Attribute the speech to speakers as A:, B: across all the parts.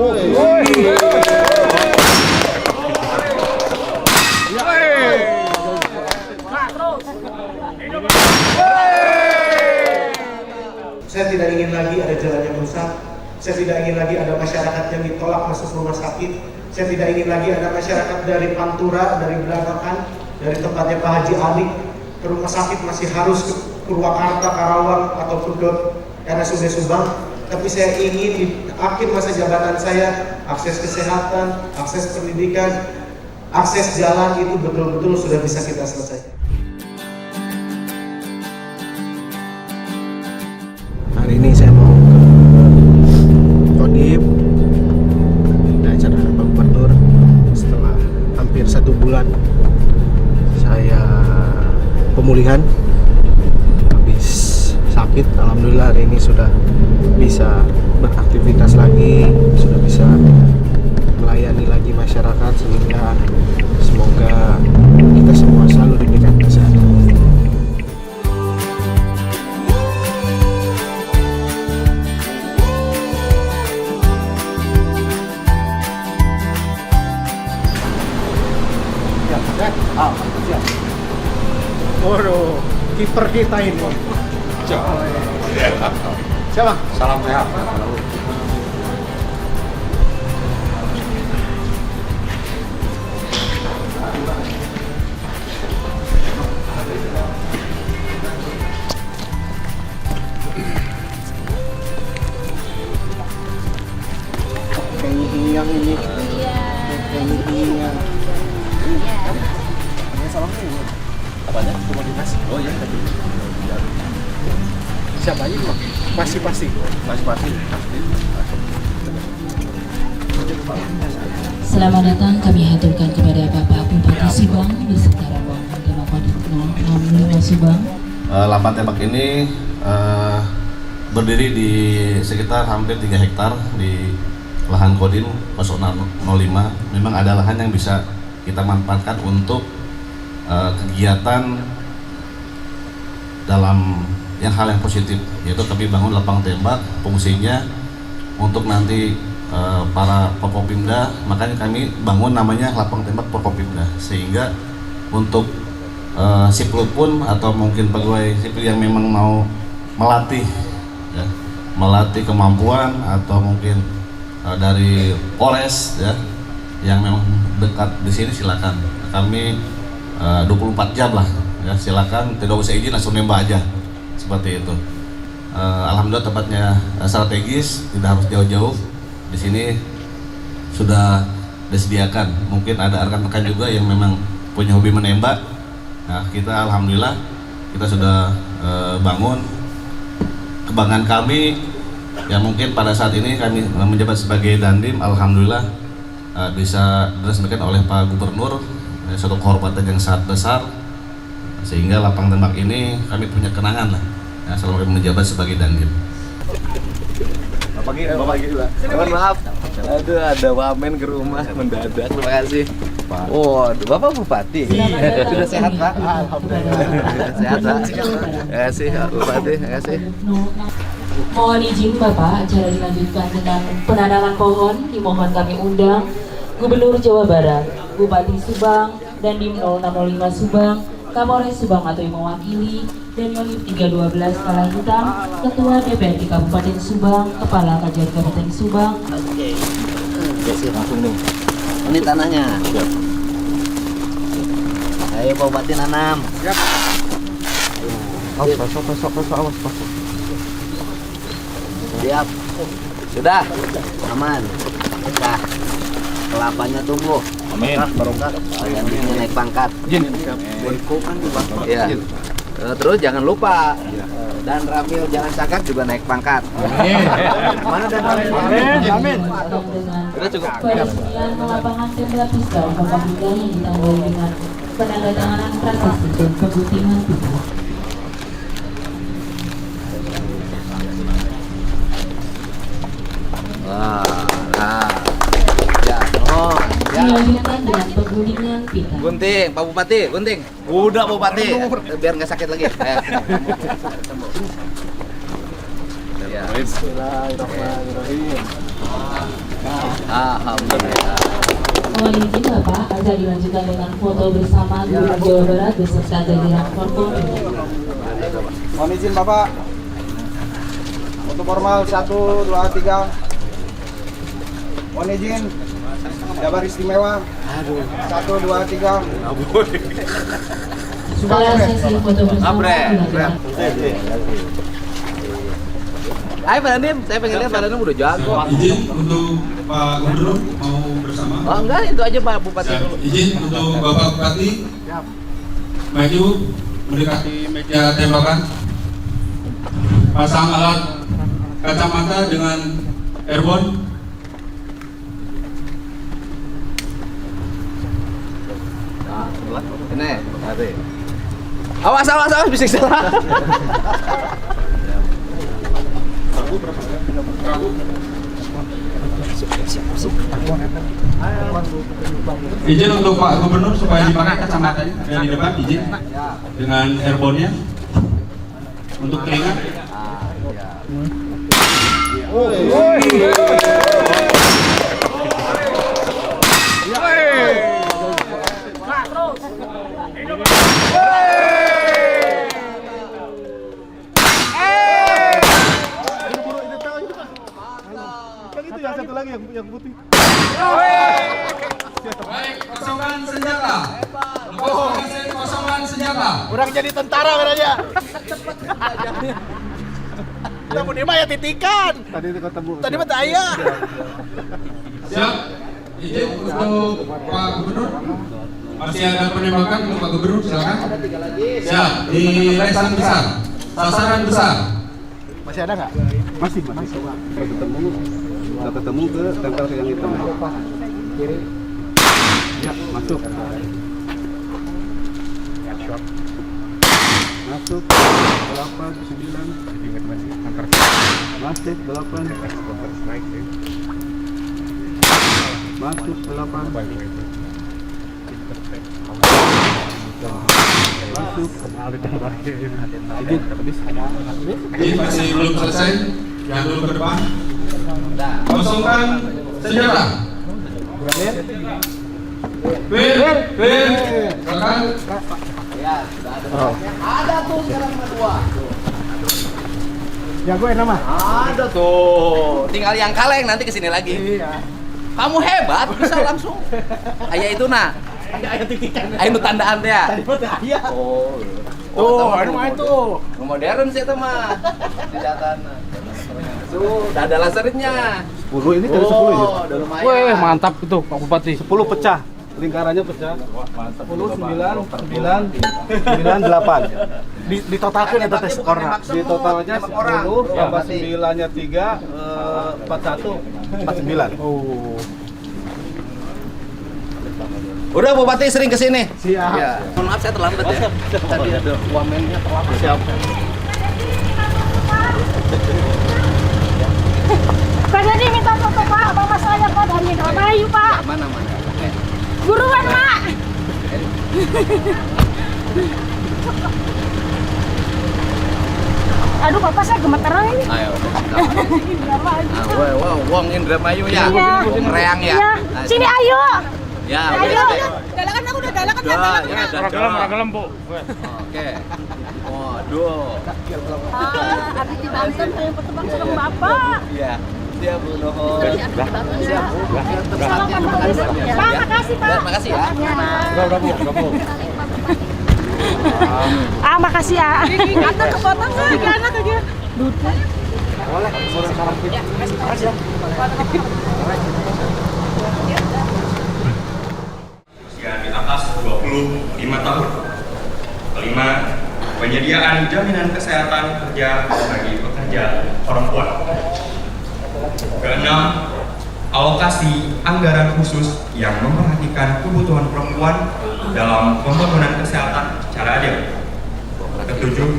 A: Saya tidak ingin lagi ada jalan yang rusak. Saya tidak ingin lagi ada masyarakat yang ditolak masuk rumah sakit. Saya tidak ingin lagi ada masyarakat dari Pantura, dari Belanakan, dari tempatnya Pak Haji Ali ke rumah sakit masih harus ke Purwakarta, Karawang ataupun ke RSUD Subang. Tapi saya ingin di akhir masa jabatan saya akses kesehatan, akses pendidikan, akses jalan itu betul-betul sudah bisa kita selesaikan. Hari ini saya mau ke Kodim dan acara Pak Gubernur setelah hampir 1 bulan saya pemulihan habis sakit. Alhamdulillah hari ini sudah bisa beraktivitas lagi, sudah bisa melayani lagi masyarakat, sehingga semoga kita semua selalu diberikan kesehatan. Waduh, kiper kita ini. Siapa?
B: Salam sehat.
A: Kayaknya yang ini. Kayaknya salamnya apanya? Komoditas. Oh iya tadi. Siapa aja Mak? Pasti.
C: Selamat datang kami haturkan kepada Bapak Bupati Subang beserta rombongan Kodim 065 Subang.
B: Lapangan tembak ini berdiri di sekitar hampir 3 hektar di lahan Kodim 005. Memang ada lahan yang bisa kita manfaatkan untuk kegiatan dalam hal yang positif, yaitu kami bangun lapangan tembak. Fungsinya untuk nanti para Forkopimda, makanya kami bangun namanya lapangan tembak Forkopimda, sehingga untuk sipil pun atau mungkin pegawai sipil yang memang mau melatih ya, melatih kemampuan atau mungkin dari Polres ya yang memang dekat di sini, silakan. Kami 24 jam lah ya, silakan, tidak usah izin, langsung nembak aja seperti itu. Alhamdulillah tempatnya strategis, tidak harus jauh-jauh. Di sini sudah disediakan. Mungkin ada rekan-rekan juga yang memang punya hobi menembak. Nah, kita alhamdulillah kita sudah bangun. Kebanggaan kami ya, mungkin pada saat ini kami menjabat sebagai Dandim, alhamdulillah bisa diresmikan oleh Pak Gubernur, suatu kehormatan yang sangat besar, sehingga lapangan tembak ini kami punya kenangan lah ya, selama kami menjabat sebagai Dandim.
D: Bapak gila. Mohon maaf. Aduh, ada wamen ke rumah mendadak. Terima kasih. Oh, Bapak Bupati. Sudah sehat, Pak? Alhamdulillah. Sehat, Pak. Terima kasih, Pak Bupati. Terima kasih.
C: Mohon izin Bapak, acara dilanjutkan dengan penanaman pohon. Dimohon kami undang Gubernur Jawa Barat, Bupati Subang, Dandim 0605 Subang, Kapolres Subang atau yang mewakili, dan Yonif 312 Kala Hitam, Ketua DPRD Kabupaten Subang, Kepala Kajian Kabupaten Subang.
D: Oke, sih langsung nih. Ini tanahnya. Siap. Ayo Pak Bupati nanam.
A: Siap. Awas, awas.
D: Siap. Sudah. Aman. Sudah. Kelapanya tumbuh.
B: Amin.
D: Barokah. Yang naik pangkat.
A: Jin.
D: Ya. Terus jangan lupa Dan Ramil jangan cakap juga naik pangkat. Mana Dan Ramil?
A: Amin.
D: Udah cukup.
C: Peresmian lapangan tembak pistol Forkopimda yang ditandai dengan penandatanganan prasasti dan keguntingan pita. Dilanjutkan dengan pengguntingan pita.
D: Gunting, Pak Bupati, gunting. Udah Pak Bupati, biar nggak sakit lagi. Ya.
A: Bismillahirrahmanirrahim.
D: Alhamdulillah.
C: Mohon izin Bapak, akan dilanjutkan dengan foto bersama Gubernur Jawa Barat beserta jajaran Forkopimda.
E: Mohon izin Bapak. Untuk formal 1, 2, 3. Mohon izin. Jabar istimewa. 1, 2, 3.
C: Setelah sesi foto bersama dilanjutkan.
D: Hai Pak Dandim, saya pengen lihat Pak Dandim udah jago.
F: Izin untuk Pak Gubernur mau bersama.
D: Oh enggak, itu aja Pak Bupati
F: Siap.
D: dulu.
F: Izin untuk Bapak Bupati maju mendekati meja tembakan. Pasang alat kacamata dengan airborne.
D: Nah, ini, ada. Awas, bisik salah.
F: Izin untuk Pak Gubernur supaya dipakai kacamatanya ada di depan, izin dengan airborne-nya untuk telinga. Baik, kosongan senjata. Kosongan senjata.
E: Udah jadi tentara katanya. Kita mau ya titikan. Tadi ketemu. Tadi mah daya.
F: Siap. Izin untuk Pak Gubernur. Masih ada penembakan untuk Pak Gubernur, silakan. Siap. Di lesan besar. Sasaran besar.
E: Masih ada nggak? Masih. Udah ketemu ke tempel yang hitam. Kiri. Ya, masuk. Masuk 8, 9. Masuk 8. Masuk 8. Masuk.
F: Ini masih belum selesai. Yang dulu ke depan. Kosongkan senjata. Clear. Silakan.
D: Ya, sudah ada. Ada tuh sekarang dua.
E: Jagoin nama.
D: Ada tuh. Tinggal yang kaleng nanti kesini lagi.
E: Iya.
D: Kamu hebat, bisa langsung. Ayah itu nah.
E: Ayah titikan.
D: Ayah itu tandaan ya.
E: Tadi mah daya.
D: Oh.
E: Tuh, ini main tuh.
D: Modern sih itu mah. Senjata. Tuh, udah ada lasernya.
E: 10 ini dari 10 ya.
D: Udah lumayan.
E: Wih, mantap itu Pak Bupati. 10 pecah. Lingkarannya pecah. 10, 9, 8. Ditotalkan ya tes skornya. Di totalnya 10, tambah 9-nya 3, 41, 49. Oh.
D: Udah Bupati sering kesini.
E: Siap.
D: Ya. Mohon maaf saya terlambat ya. Tadi ada wamennya terlambat. Siap.
G: Pak Jadi minta foto Pak, bapak saya Pak dari Indramayu Pak.
D: Mana? Oke.
G: Buruan Pak. Aduh bapak saya gemeteran ini.
D: Ayo.
G: Indramayu.
D: Wow, Wong Indramayu ya.
G: Iya.
D: Wong Reang ya.
G: Iya.
D: Nah,
G: Sini ayo.
D: Ya,
G: Ayo.
D: udah.
G: Dalakan aku udah dalakan
D: Udah,
G: dalakan.
D: ya udah.
E: Ragalam, Bu.
D: Oke. Waduh.
G: Habis di Banten saya pertemuan sama bapak.
D: Iya. Siap Bu Nuhun. Siap Bu.
G: Salam Pak, makasih Pak.
D: Makasih ya.
E: Udah, Bu.
G: Makasih ya. Antar ke foto nggak? Gimana tuh dia?
E: Boleh, sekarang kita. Makasih ya.
H: Usia di atas 25 tahun. Kelima, penyediaan jaminan kesehatan kerja bagi pekerja perempuan. Keenam, alokasi anggaran khusus yang memperhatikan kebutuhan perempuan dalam pembangunan kesehatan secara adil. Ketujuh,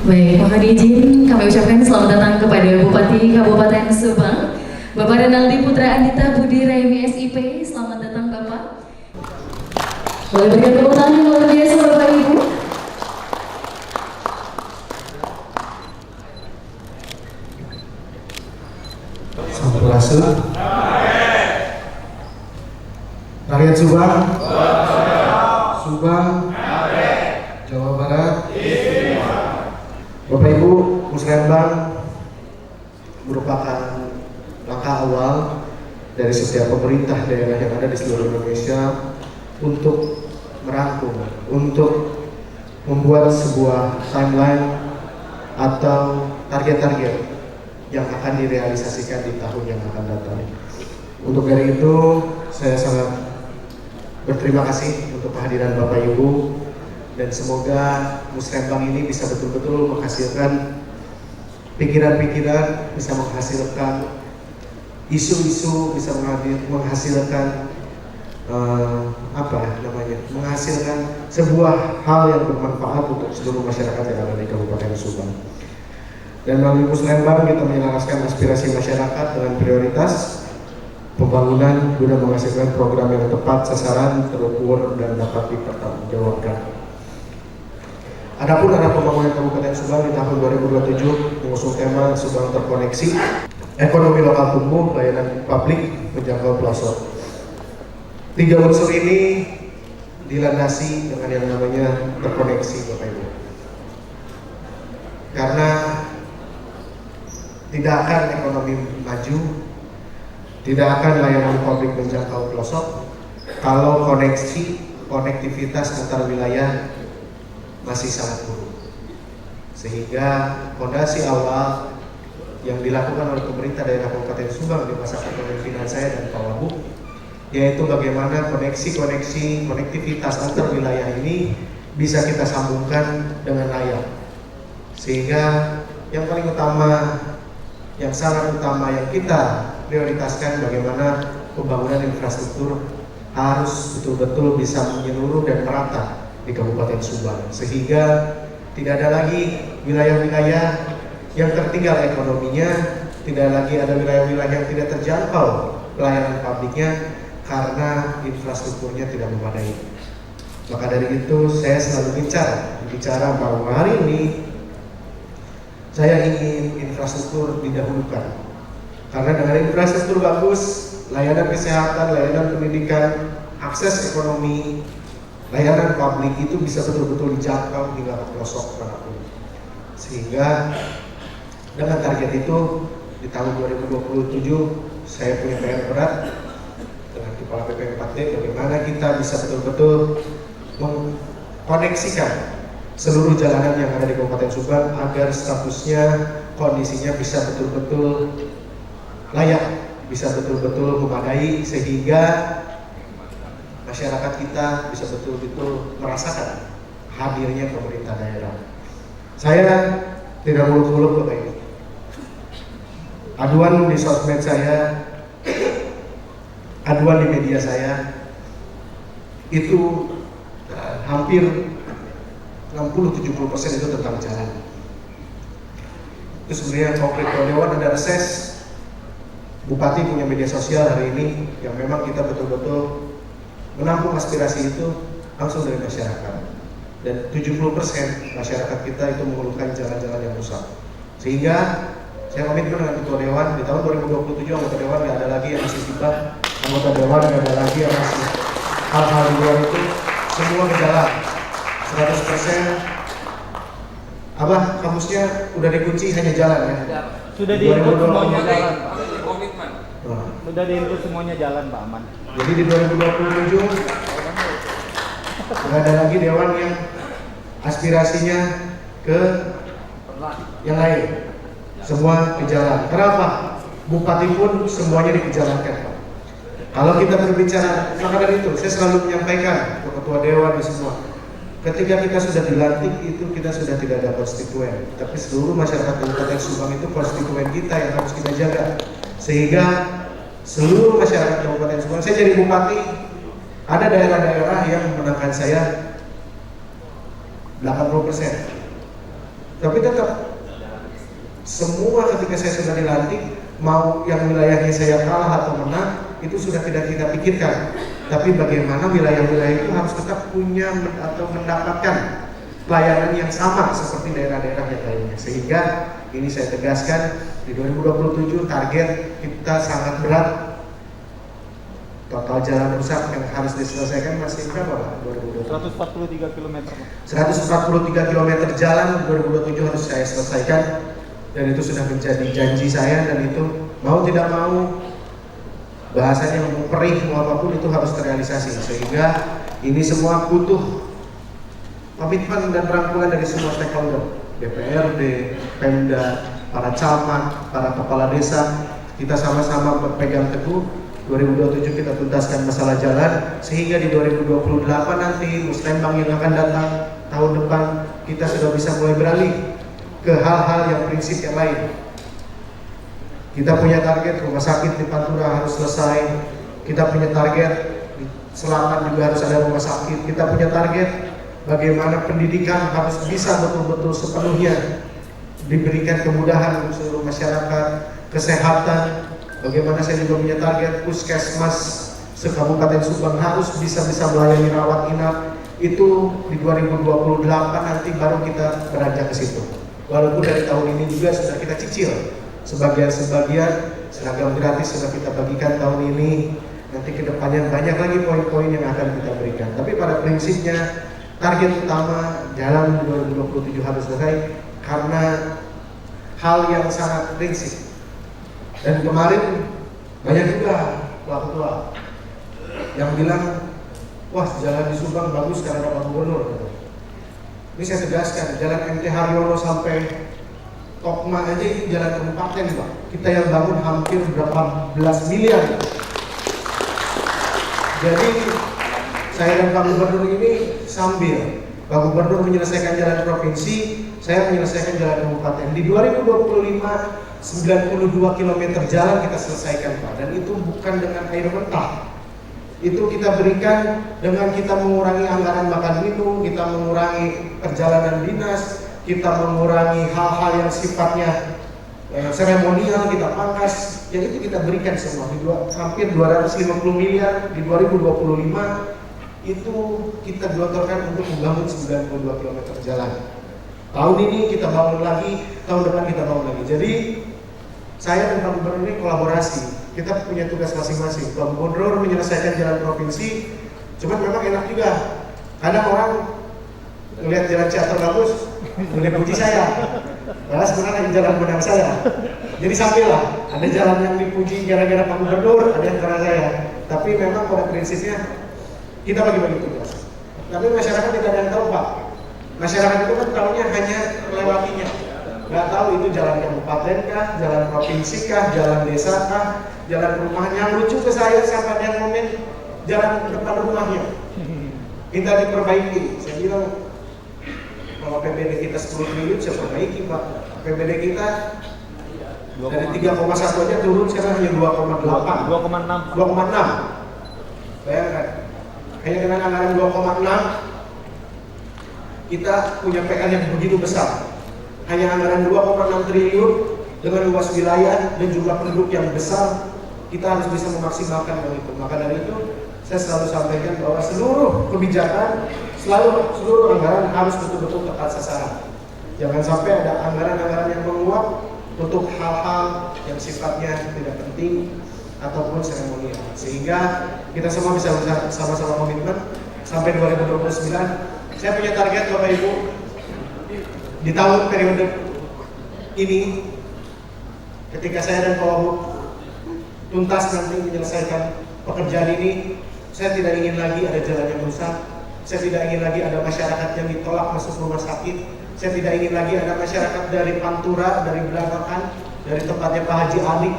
C: Baik, mohon izin kami ucapkan selamat datang kepada Bupati Kabupaten Subang, Bapak Renaldi Putra Andita Budi Raimi SIP. Selamat datang Bapak. Boleh berikan tepuk tangan yang luar biasa Bapak Ibu.
A: Sampurasun. Rakyat Subang. Subang. Jawa Barat. Bapak Ibu, Musrembang merupakan langkah awal dari setiap pemerintah daerah yang ada di seluruh Indonesia untuk merangkum, untuk membuat sebuah timeline atau target-target yang akan direalisasikan di tahun yang akan datang. Untuk dari itu, saya sangat berterima kasih untuk kehadiran Bapak Ibu, dan semoga Musrembang ini bisa betul-betul menghasilkan pikiran-pikiran, bisa menghasilkan isu-isu, bisa menghasilkan menghasilkan sebuah hal yang bermanfaat untuk seluruh masyarakat yang ada di Kabupaten Subang. Dan melalui Musrembang kita menyelaraskan aspirasi masyarakat dengan prioritas pembangunan guna menghasilkan program yang tepat sasaran, terukur, dan dapat dipertanggungjawabkan. Adapun arah pembangunan Kabupaten Subang di tahun 2027 mengusung tema Subang Terkoneksi, ekonomi lokal tumbuh, layanan publik menjangkau pelosok. 3 unsur ini dilandasi dengan yang namanya terkoneksi, Bapak Ibu. Karena tidak akan ekonomi maju, tidak akan layanan publik menjangkau pelosok kalau konektivitas antar wilayah masih sangat buruk. Sehingga fondasi awal yang dilakukan oleh pemerintah daerah Kabupaten Subang di masa kepemimpinan saya dan Pak Wagub, yaitu bagaimana konektivitas antar wilayah ini bisa kita sambungkan dengan layak. Sehingga yang paling utama, yang sangat utama yang kita prioritaskan bagaimana pembangunan infrastruktur harus betul-betul bisa menyeluruh dan merata di Kabupaten Subang, sehingga tidak ada lagi wilayah-wilayah yang tertinggal ekonominya, tidak lagi ada wilayah-wilayah yang tidak terjangkau pelayanan publiknya karena infrastrukturnya tidak memadai. Maka dari itu saya selalu bicara bahwa hari ini saya ingin infrastruktur didahulukan, karena dengan infrastruktur bagus, layanan kesehatan, layanan pendidikan, akses ekonomi, layanan publik itu bisa betul-betul dijangkau hingga ke pelosok manapun. Sehingga dengan target itu di tahun 2027 saya punya PR berat dengan Kepala BP4D, bagaimana kita bisa betul-betul mengkoneksikan seluruh jalanan yang ada di Kabupaten Subang agar statusnya, kondisinya bisa betul-betul layak, bisa betul-betul memadai, sehingga masyarakat kita bisa betul-betul merasakan hadirnya pemerintah daerah. Saya tidak muluk-muluk, Bapak Ibu. Aduan di sosmed saya, aduan di media saya itu hampir 60-70% itu tentang jalan. Itu sebenarnya konkret. Kalau Dewan ada reses, Bupati punya media sosial hari ini yang memang kita betul-betul menampung aspirasi itu langsung dari masyarakat. Dan 70% masyarakat kita itu mengeluhkan jalan-jalan yang rusak. Sehingga saya komitmen dengan Ketua Dewan di tahun 2027 anggota Dewan nggak ada lagi yang masih tiba, anggota Dewan nggak ada lagi yang masih hal-hal di luar itu, semua berjalan 100%. Abah, kampusnya udah dikunci, hanya jalan ya?
E: Sudah diinput semuanya jalan, Pak. Sudah diinput semuanya jalan, Pak Aman.
A: Jadi di 2027 nggak ada lagi Dewan yang aspirasinya ke yang lain, semua ke jalan. Kenapa? Bupati pun semuanya dijalankan, Pak. Kalau kita berbicara, maka dari itu saya selalu menyampaikan ke Ketua Dewan di semua, ketika kita sudah dilantik itu kita sudah tidak ada konstituen, tapi seluruh masyarakat Kabupaten Subang itu konstituen kita yang harus kita jaga, sehingga seluruh masyarakat Kabupaten Subang. Saya jadi bupati, ada daerah-daerah yang memenangkan saya 80%, tapi tetap semua ketika saya sudah dilantik, mau yang wilayahnya saya kalah atau menang, itu sudah tidak kita pikirkan. Tapi bagaimana wilayah-wilayah itu harus tetap punya atau mendapatkan pelayanan yang sama seperti daerah-daerah yang lainnya. Sehingga ini saya tegaskan, di 2027 target kita sangat berat. Total jalan rusak yang harus diselesaikan masih berapa Pak?
E: 143 km.
A: 143 km jalan 2027 harus saya selesaikan, dan itu sudah menjadi janji saya, dan itu mau tidak mau bahasanya mau perih mau apapun itu harus terrealisasi, sehingga ini semua butuh komitmen dan rangkulan dari semua stakeholder, DPRD, Pemda, para camat, para kepala desa. Kita sama-sama berpegang teguh 2027 kita tuntaskan masalah jalan, sehingga di 2028 nanti Musrembang yang akan datang tahun depan kita sudah bisa mulai beralih ke hal-hal yang prinsip yang lain. Kita punya target rumah sakit di Pantura harus selesai, kita punya target di selatan juga harus ada rumah sakit, kita punya target bagaimana pendidikan harus bisa betul-betul sepenuhnya diberikan kemudahan untuk seluruh masyarakat, kesehatan. Bagaimana saya juga punya target puskesmas se-Kabupaten Subang harus bisa melayani rawat inap. Itu di 2028 nanti baru kita beranjak ke situ. Walaupun dari tahun ini juga sudah kita cicil sebagian seragam gratis sudah kita bagikan tahun ini. Nanti ke depannya banyak lagi poin-poin yang akan kita berikan. Tapi pada prinsipnya target utama jalan 2027 harus selesai karena hal yang sangat prinsip. Dan kemarin banyak juga Pak Ketua yang bilang, wah jalan di Subang bagus karena Pak Gubernur. Ini saya tegaskan, jalan MT Haryono sampai Tokma aja ini jalan kabupaten Pak. Kita yang bangun hampir berapa belas miliar. Jadi saya dan Pak Gubernur ini sambil Pak Gubernur menyelesaikan jalan provinsi, saya menyelesaikan jalan kabupaten. Di 2025 92 km jalan kita selesaikan Pak, dan itu bukan dengan air mentah. Itu kita berikan dengan kita mengurangi anggaran makan minum, kita mengurangi perjalanan dinas, kita mengurangi hal-hal yang sifatnya seremonial, kita pangkas, yang itu kita berikan semua. Hampir 250 miliar di 2025 itu kita gelontorkan untuk membangun 92 km jalan. Tahun ini kita bangun lagi, tahun depan kita bangun lagi. Jadi saya dan Pak Gubernur ini kolaborasi. Kita punya tugas masing-masing. Pak Gubernur menyelesaikan jalan provinsi, cuman memang enak juga. Kadang orang melihat jalan Ciater bagus, boleh puji saya. Karena sebenarnya jalan benar saya. Jadi sambillah, ada jalan yang dipuji gara-gara Pak Gubernur, ada yang karena saya. Tapi memang pada prinsipnya kita bagi-bagi tugas. Tapi masyarakat tidak ada yang tahu Pak. Masyarakat itu kan tahunya hanya melewatinya. Nggak tahu itu jalan kabupaten kah, jalan provinsi kah, jalan desa kah, jalan perumahan. Yang lucu ke saya sampai ada yang komen jalan depan rumahnya minta diperbaiki. Saya bilang kalau PBD kita 10 triliun saya perbaiki Pak. PBD kita dari 3,1 aja turun sekarang hanya 2,8 2,6. Bayangkan hanya dengan anggaran 2,6 kita punya PR yang begitu besar. Hanya anggaran 2,6 triliun dengan luas wilayah dan jumlah penduduk yang besar, kita harus bisa memaksimalkan hal itu. Maka dari itu saya selalu sampaikan bahwa seluruh kebijakan, seluruh anggaran harus betul-betul tepat sasaran. Jangan sampai ada anggaran-anggaran yang menguap untuk hal-hal yang sifatnya tidak penting ataupun seremonial. Sehingga kita semua bisa sama-sama komitmen sampai 2029. Saya punya target Bapak Ibu, di tahun periode ini ketika saya dan Pak Wagub tuntas nanti menyelesaikan pekerjaan ini, saya tidak ingin lagi ada jalan yang rusak, saya tidak ingin lagi ada masyarakat yang ditolak masuk rumah sakit, saya tidak ingin lagi ada masyarakat dari Pantura, dari Belanakan, dari tempatnya Pak Haji Ali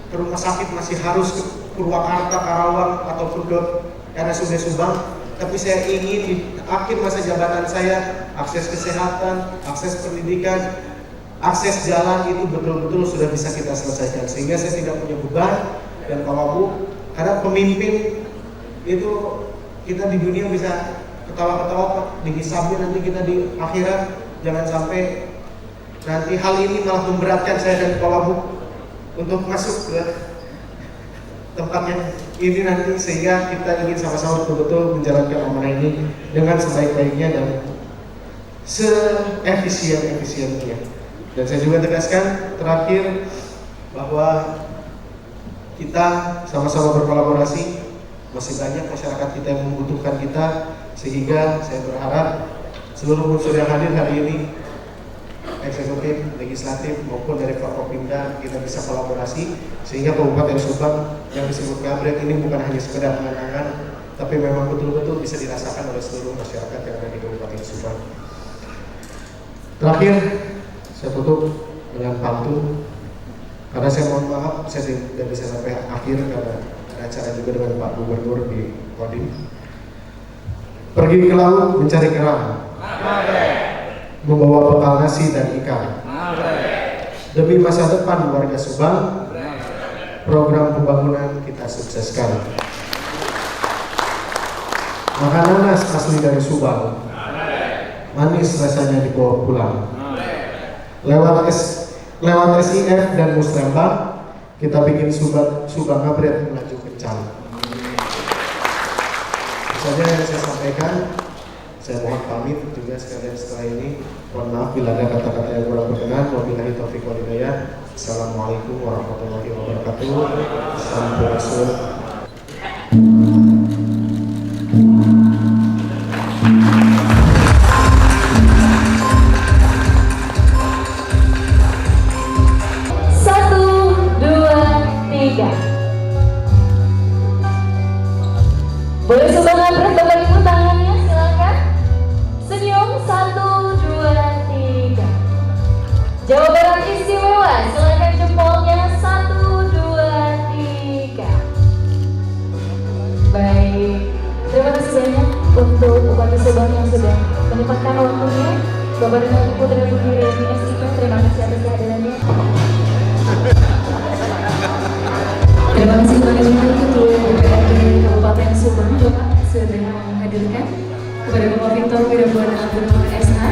A: ke rumah sakit masih harus ke Purwakarta, Karawang ataupun ke RSUD Subang. Tapi saya ingin di akhir masa jabatan saya, akses kesehatan, akses pendidikan, akses jalan itu betul-betul sudah bisa kita selesaikan. Sehingga saya tidak punya beban dan Pak Wagub, karena pemimpin itu kita di dunia bisa ketawa-ketawa, dihisabnya nanti kita di akhirat. Jangan sampai nanti hal ini malah memberatkan saya dan Pak Wagub untuk masuk ke tempatnya ini nanti, sehingga kita ingin sama-sama betul-betul menjalankan amanah ini dengan sebaik-baiknya dan se-efisien-efisiennya. Dan saya juga tegaskan terakhir bahwa kita sama-sama berkolaborasi, masih banyak masyarakat kita yang membutuhkan kita, sehingga saya berharap seluruh unsur yang hadir hari ini, eksekutif, legislatif maupun dari Forkopimda, kita bisa kolaborasi sehingga Kabupaten Subang yang disebut Gabrek ini bukan hanya sekedar penanganan, tapi memang betul-betul bisa dirasakan oleh seluruh masyarakat yang ada di Kabupaten Subang. Terakhir, saya tutup dengan pantun, karena saya mohon maaf saya tidak bisa sampai akhir karena ada acara juga dengan Pak Gubernur di Kodim. Pergi ke laut mencari kerang, membawa bekal nasi dan ikan. Demi masa depan warga Subang, program pembangunan kita sukseskan. Makan nanas asli dari Subang, manis rasanya dibawa pulang. Lewat SIF dan Musrembang, kita bikin Subang Gabrek melaju kencang. Itu saja yang saya sampaikan. Saya mohon pamit juga sekalian setelah ini. Mohon maaf bila ada kata-kata yang kurang berkenan. Wabillahi taufiq wal hidayah. Assalamualaikum warahmatullahi wabarakatuh. Sampurasun.
C: Boleh Subang Gabrek Bapak Ibu tangannya silakan. Senyum 1, 2, 3. Jawa Barat istimewa, silakan jempolnya 1, 2, 3. Baik, terima kasih banyak untuk Bupati Subang yang sudah menyempatkan waktunya. Bapak dan Ibu Putra Budi Reni SIP, terima kasih atas kehadirannya. Terima kasih kepada Ketua DPRD Kabupaten Subang Bapak sudah menghadirkan, kepada Bapak Victor Widodo Abdul SH.